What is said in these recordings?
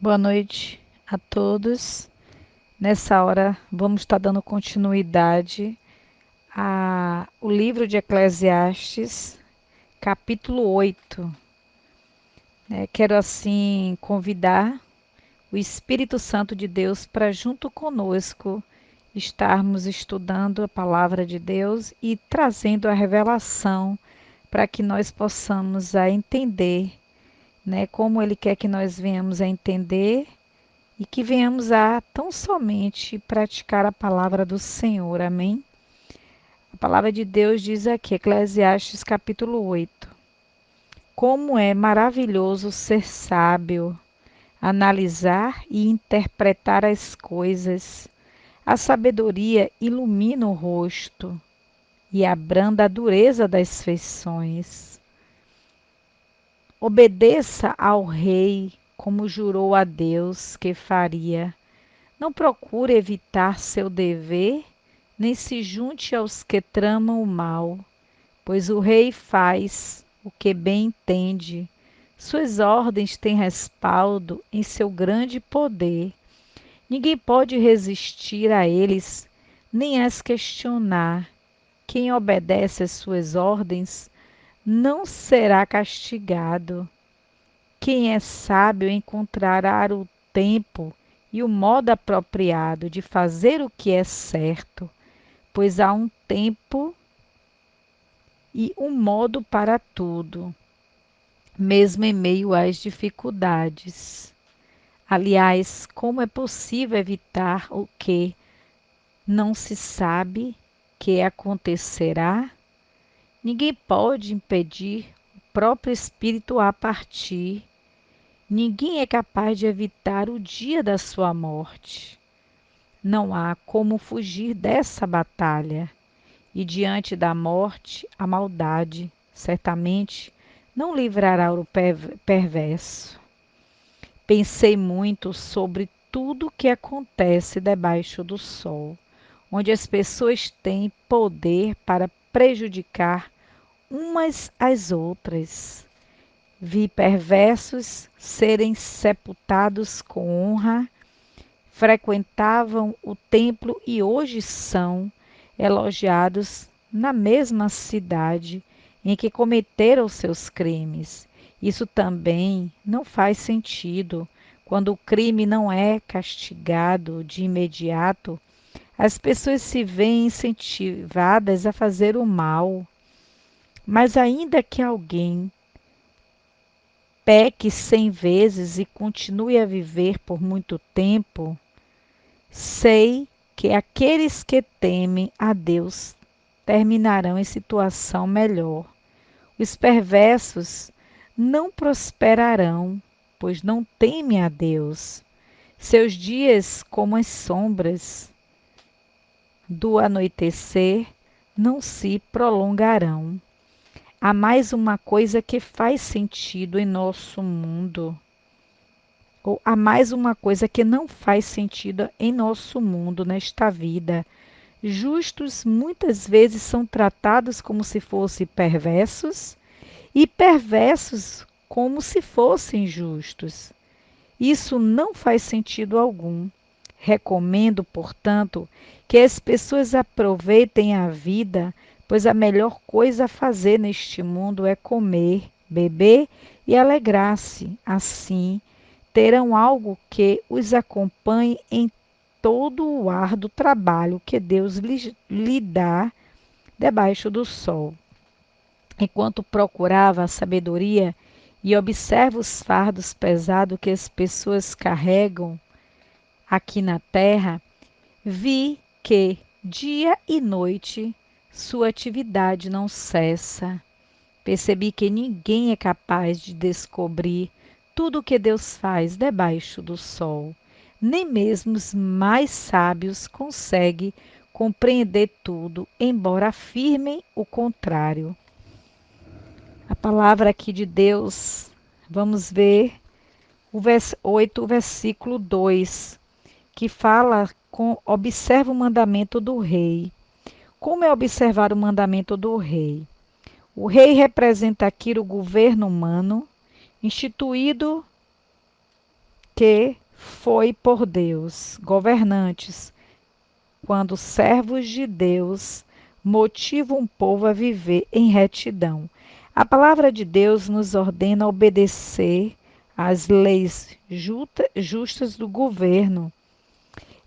Boa noite a todos. Nessa hora, vamos estar dando continuidade ao livro de Eclesiastes, capítulo 8. Quero assim convidar o Espírito Santo de Deus para, junto conosco, estarmos estudando a palavra de Deus e trazendo a revelação para que nós possamos entender, como Ele quer que nós venhamos a entender e que venhamos a tão somente praticar a palavra do Senhor. Amém? A palavra de Deus diz aqui, Eclesiastes capítulo 8. Como é maravilhoso ser sábio, analisar e interpretar as coisas. A sabedoria ilumina o rosto e abranda a dureza das feições. Obedeça ao rei como jurou a Deus que faria. Não procure evitar seu dever, nem se junte aos que tramam o mal, pois o rei faz o que bem entende. Suas ordens têm respaldo em seu grande poder. Ninguém pode resistir a eles, nem as questionar. Quem obedece às suas ordens não será castigado. Quem é sábio encontrará o tempo e o modo apropriado de fazer o que é certo, pois há um tempo e um modo para tudo, mesmo em meio às dificuldades. Aliás, como é possível evitar o que não se sabe que acontecerá? Ninguém pode impedir o próprio espírito a partir. Ninguém é capaz de evitar o dia da sua morte. Não há como fugir dessa batalha. E diante da morte, a maldade, certamente, não livrará o perverso. Pensei muito sobre tudo o que acontece debaixo do sol, onde as pessoas têm poder para prejudicar umas às outras. Vi perversos serem sepultados com honra, frequentavam o templo e hoje são elogiados na mesma cidade em que cometeram seus crimes. Isso também não faz sentido. Quando o crime não é castigado de imediato, as pessoas se veem incentivadas a fazer o mal. Mas ainda que alguém peque 100 vezes e continue a viver por muito tempo, sei que aqueles que temem a Deus terminarão em situação melhor. Os perversos não prosperarão, pois não temem a Deus. Seus dias, como as sombras do anoitecer, não se prolongarão. Há mais uma coisa que faz sentido em nosso mundo. Ou há mais uma coisa que não faz sentido em nosso mundo, nesta vida. Justos muitas vezes são tratados como se fossem perversos e perversos como se fossem justos. Isso não faz sentido algum. Recomendo, portanto, que as pessoas aproveitem a vida, pois a melhor coisa a fazer neste mundo é comer, beber e alegrar-se. Assim, terão algo que os acompanhe em todo o árduo trabalho que Deus lhe dá debaixo do sol. Enquanto procurava a sabedoria e observo os fardos pesados que as pessoas carregam aqui na terra, vi que dia e noite sua atividade não cessa. Percebi que ninguém é capaz de descobrir tudo o que Deus faz debaixo do sol. Nem mesmo os mais sábios conseguem compreender tudo, embora afirmem o contrário. A palavra aqui de Deus, vamos ver o verso 8, o versículo 2, que fala observa o mandamento do rei. Como é observar o mandamento do rei? O rei representa aqui o governo humano, instituído que foi por Deus. Governantes, quando servos de Deus, motivam um povo a viver em retidão. A palavra de Deus nos ordena obedecer às leis justas do governo.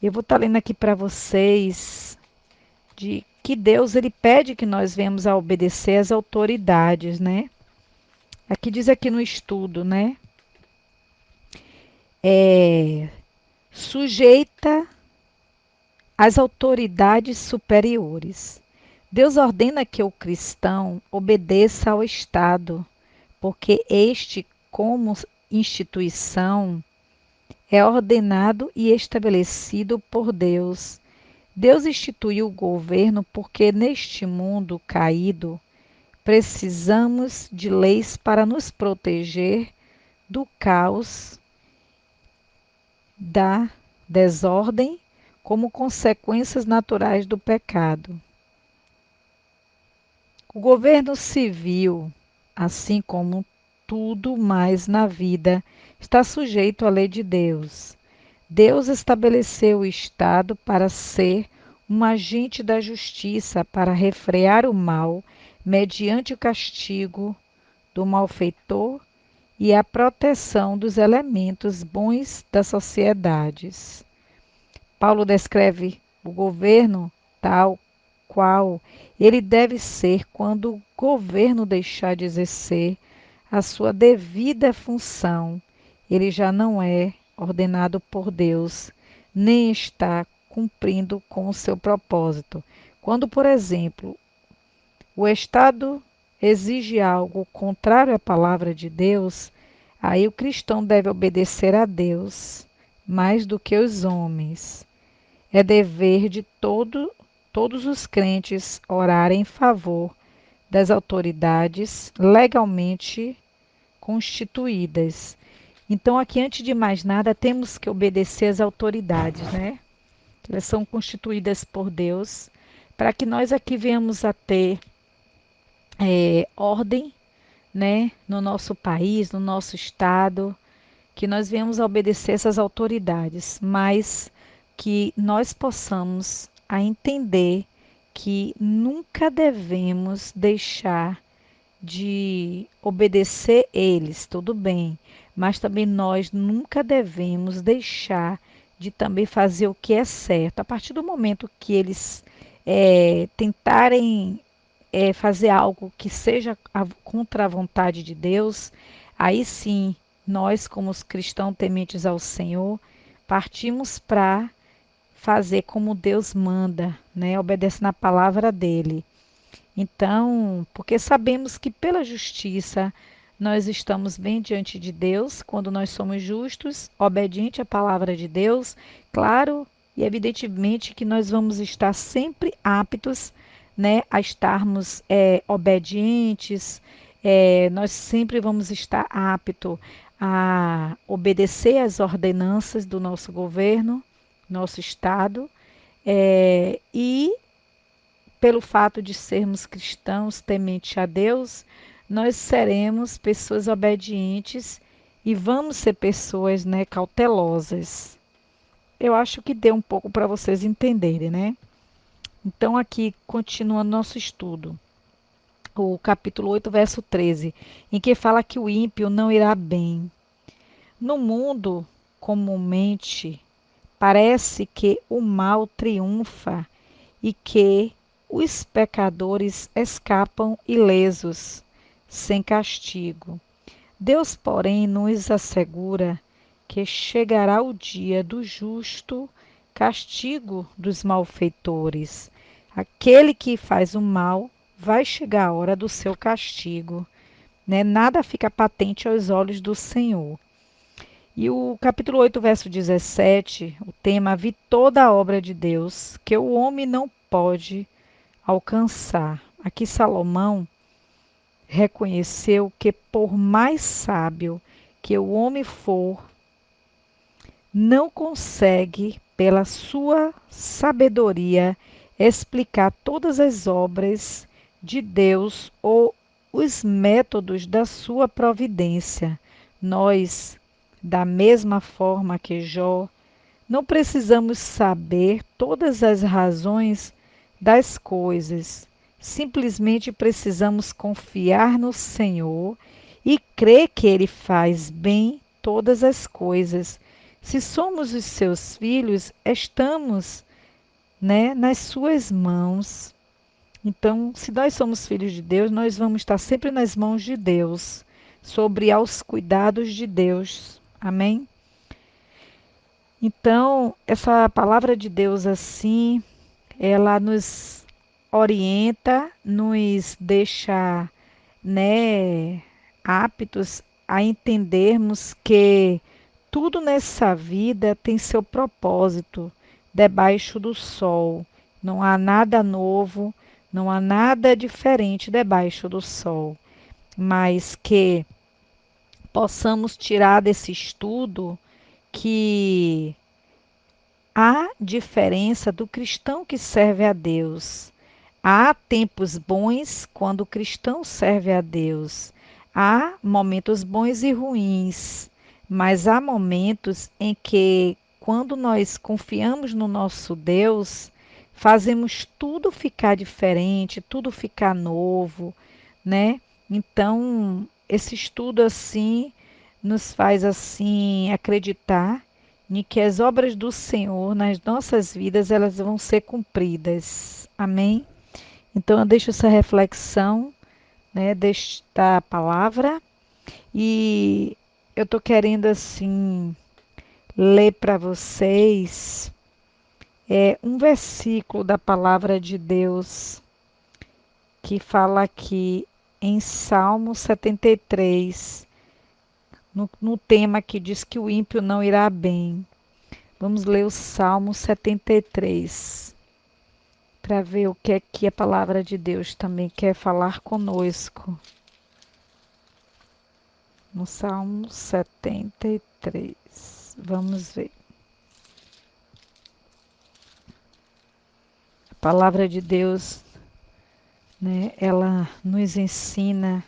Eu vou estar lendo aqui para vocês de que Deus ele pede que nós venhamos a obedecer às autoridades, né? Aqui diz aqui no estudo, né? Sujeita às autoridades superiores. Deus ordena que o cristão obedeça ao Estado, porque este, como instituição, é ordenado e estabelecido por Deus. Deus instituiu o governo porque neste mundo caído precisamos de leis para nos proteger do caos, da desordem, como consequências naturais do pecado. O governo civil, assim como tudo mais na vida, está sujeito à lei de Deus. Deus estabeleceu o Estado para ser um agente da justiça, para refrear o mal, mediante o castigo do malfeitor e a proteção dos elementos bons das sociedades. Paulo descreve o governo tal qual ele deve ser quando o governo deixar de exercer a sua devida função. Ele já não é ordenado por Deus, nem está cumprindo com o seu propósito. Quando, por exemplo, o Estado exige algo contrário à palavra de Deus, aí o cristão deve obedecer a Deus mais do que os homens. É dever de todos os crentes orar em favor das autoridades legalmente constituídas. Então, aqui, antes de mais nada, temos que obedecer às autoridades, né? Elas são constituídas por Deus, para que nós aqui venhamos a ter ordem, né? No nosso país, no nosso estado, que nós venhamos a obedecer essas autoridades, mas que nós possamos a entender que nunca devemos deixar de obedecer eles, tudo bem, mas também nós nunca devemos deixar de também fazer o que é certo. A partir do momento que eles tentarem fazer algo que seja contra a vontade de Deus, aí sim, nós, como os cristãos tementes ao Senhor, partimos para fazer como Deus manda, né? Obedecendo a palavra dele. Então, porque sabemos que pela justiça nós estamos bem diante de Deus, quando nós somos justos, obediente à palavra de Deus, claro e evidentemente que nós vamos estar sempre aptos, né, a estarmos obedientes, nós sempre vamos estar aptos a obedecer às ordenanças do nosso governo, nosso Estado, e pelo fato de sermos cristãos temente a Deus, nós seremos pessoas obedientes e vamos ser pessoas, né, cautelosas. Eu acho que deu um pouco para vocês entenderem, né? Então, aqui, continuando nosso estudo, o capítulo 8, verso 13, em que fala que o ímpio não irá bem. No mundo, comumente, parece que o mal triunfa e que os pecadores escapam ilesos, sem castigo. Deus, porém, nos assegura que chegará o dia do justo castigo dos malfeitores. Aquele que faz o mal, vai chegar a hora do seu castigo, né? Nada fica patente aos olhos do Senhor. E o capítulo 8, verso 17, o tema: vi toda a obra de Deus, que o homem não pode alcançar. Aqui Salomão reconheceu que por mais sábio que o homem for, não consegue, pela sua sabedoria, explicar todas as obras de Deus ou os métodos da sua providência. Nós Da mesma forma que Jó, não precisamos saber todas as razões das coisas. Simplesmente precisamos confiar no Senhor e crer que Ele faz bem todas as coisas. Se somos os seus filhos, estamos, né, nas suas mãos. Então, se nós somos filhos de Deus, nós vamos estar sempre nas mãos de Deus, sobre aos cuidados de Deus. Amém? Então, essa palavra de Deus assim, ela nos orienta, nos deixa, né, aptos a entendermos que tudo nessa vida tem seu propósito debaixo do sol. Não há nada novo, não há nada diferente debaixo do sol, mas que possamos tirar desse estudo que há diferença do cristão que serve a Deus. Há tempos bons quando o cristão serve a Deus. Há momentos bons e ruins, mas há momentos em que, quando nós confiamos no nosso Deus, fazemos tudo ficar diferente, tudo ficar novo, né? Então, esse estudo assim nos faz assim acreditar em que as obras do Senhor nas nossas vidas elas vão ser cumpridas. Amém? Então eu deixo essa reflexão, né, desta palavra e eu tô querendo assim ler para vocês um versículo da palavra de Deus que fala aqui em Salmo 73, no tema que diz que o ímpio não irá bem. Vamos ler o Salmo 73 para ver o que é que a palavra de Deus também quer falar conosco. No Salmo 73. Vamos ver. A palavra de Deus, né, ela nos ensina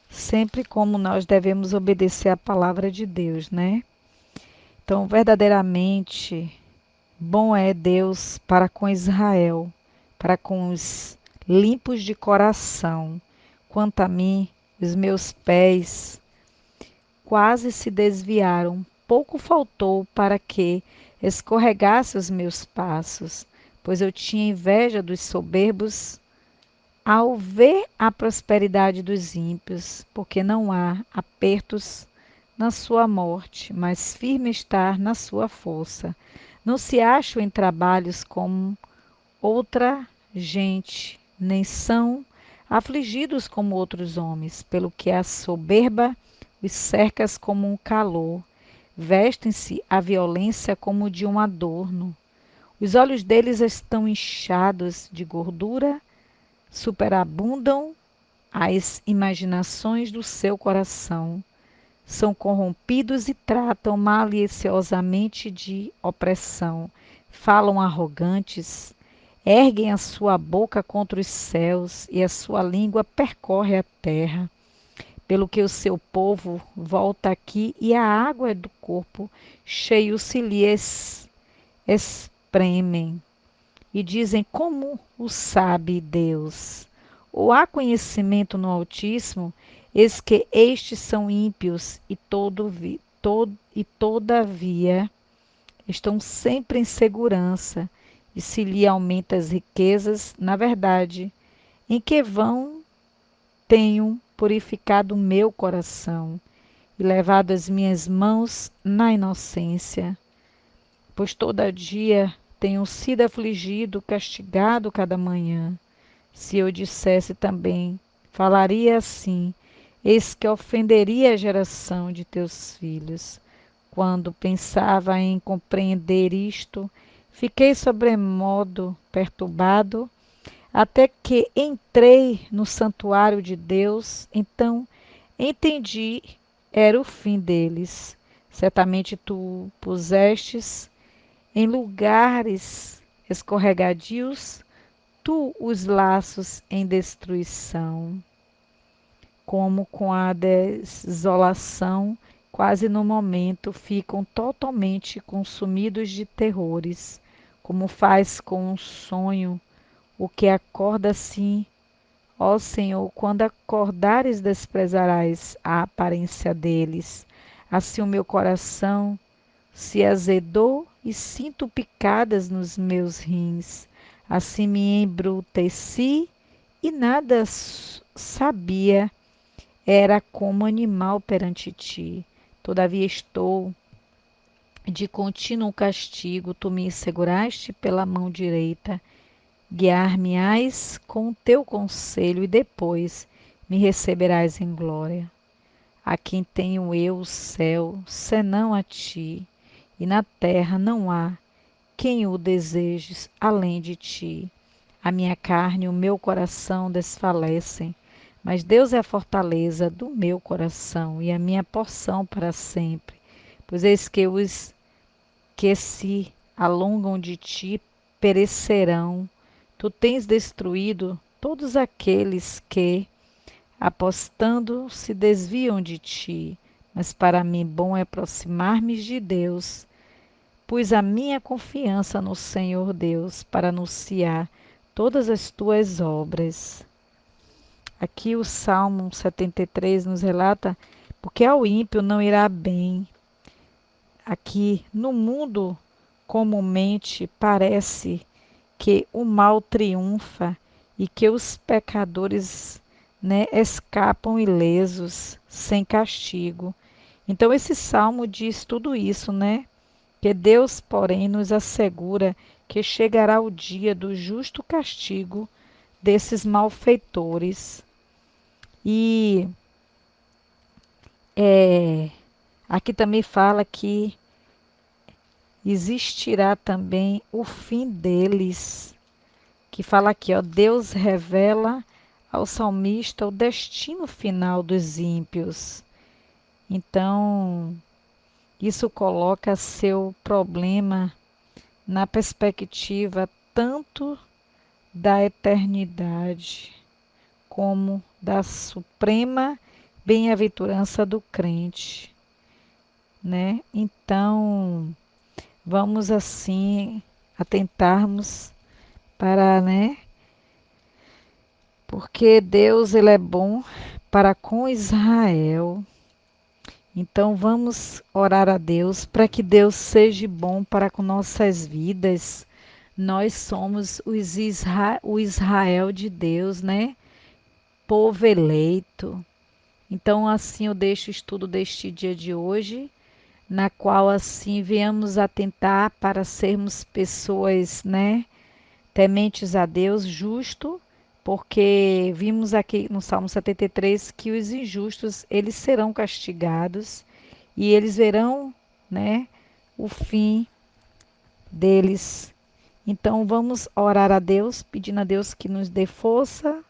sempre como nós devemos obedecer à palavra de Deus, né? Então, verdadeiramente, bom é Deus para com Israel, para com os limpos de coração. Quanto a mim, os meus pés quase se desviaram, pouco faltou para que escorregasse os meus passos, pois eu tinha inveja dos soberbos ao ver a prosperidade dos ímpios, porque não há apertos na sua morte, mas firme estar na sua força. Não se acham em trabalhos como outra gente, nem são afligidos como outros homens, pelo que a soberba os cercas como um calor, vestem-se a violência como de um adorno. Os olhos deles estão inchados de gordura, superabundam as imaginações do seu coração. São corrompidos e tratam maliciosamente de opressão. Falam arrogantes, erguem a sua boca contra os céus e a sua língua percorre a terra. Pelo que o seu povo volta aqui e a água do corpo cheio se lhes espremem. E dizem: como o sabe Deus? Ou há conhecimento no Altíssimo? Eis que estes são ímpios e todavia estão sempre em segurança, e se lhe aumenta as riquezas, na verdade, em que vão tenho purificado o meu coração e levado as minhas mãos na inocência, pois todo dia tenho sido afligido, castigado cada manhã. Se eu dissesse também, falaria assim, eis que ofenderia a geração de teus filhos. Quando pensava em compreender isto, fiquei sobremodo perturbado, até que entrei no santuário de Deus, então entendi, era o fim deles. Certamente tu pusestes em lugares escorregadios, tu os laços em destruição, como com a desolação quase no momento ficam totalmente consumidos de terrores, como faz com um sonho o que acorda assim. Ó Senhor, quando acordares, desprezarás a aparência deles. Assim o meu coração se azedou e sinto picadas nos meus rins. Assim me embruteci e nada sabia, era como animal perante ti. Todavia estou de contínuo castigo, tu me seguraste pela mão direita. Guiar-me-ás com o teu conselho e depois me receberás em glória. A quem tenho eu o céu, senão a ti, e na terra não há quem o desejes além de ti. A minha carne e o meu coração desfalecem, mas Deus é a fortaleza do meu coração e a minha porção para sempre. Pois eis que os que se alongam de ti perecerão. Tu tens destruído todos aqueles que, apostando, se desviam de ti. Mas para mim bom é aproximar-me de Deus. Pus a minha confiança no Senhor Deus para anunciar todas as tuas obras. Aqui o Salmo 73 nos relata: porque ao ímpio não irá bem. Aqui no mundo, comumente parece que o mal triunfa e que os pecadores, né, escapam ilesos, sem castigo. Então esse salmo diz tudo isso, né? Que Deus, porém, nos assegura que chegará o dia do justo castigo desses malfeitores. E aqui também fala que existirá também o fim deles, que fala aqui, ó, Deus revela ao salmista o destino final dos ímpios. Então, isso coloca seu problema na perspectiva tanto da eternidade como da suprema bem-aventurança do crente, né? Então, vamos assim atentarmos para, né? Porque Deus ele é bom para com Israel. Então vamos orar a Deus para que Deus seja bom para com nossas vidas. Nós somos o Israel de Deus, né? Povo eleito. Então assim eu deixo o estudo deste dia de hoje, na qual assim viemos atentar para sermos pessoas, né? Tementes a Deus, justo, porque vimos aqui no Salmo 73 que os injustos, eles serão castigados e eles verão, né, o fim deles. Então vamos orar a Deus, pedindo a Deus que nos dê força,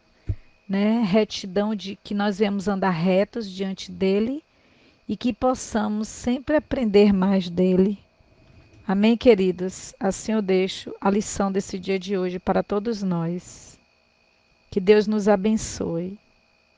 né, retidão de que nós venhamos andar retos diante dele e que possamos sempre aprender mais dele. Amém, queridos? Assim eu deixo a lição desse dia de hoje para todos nós. Que Deus nos abençoe.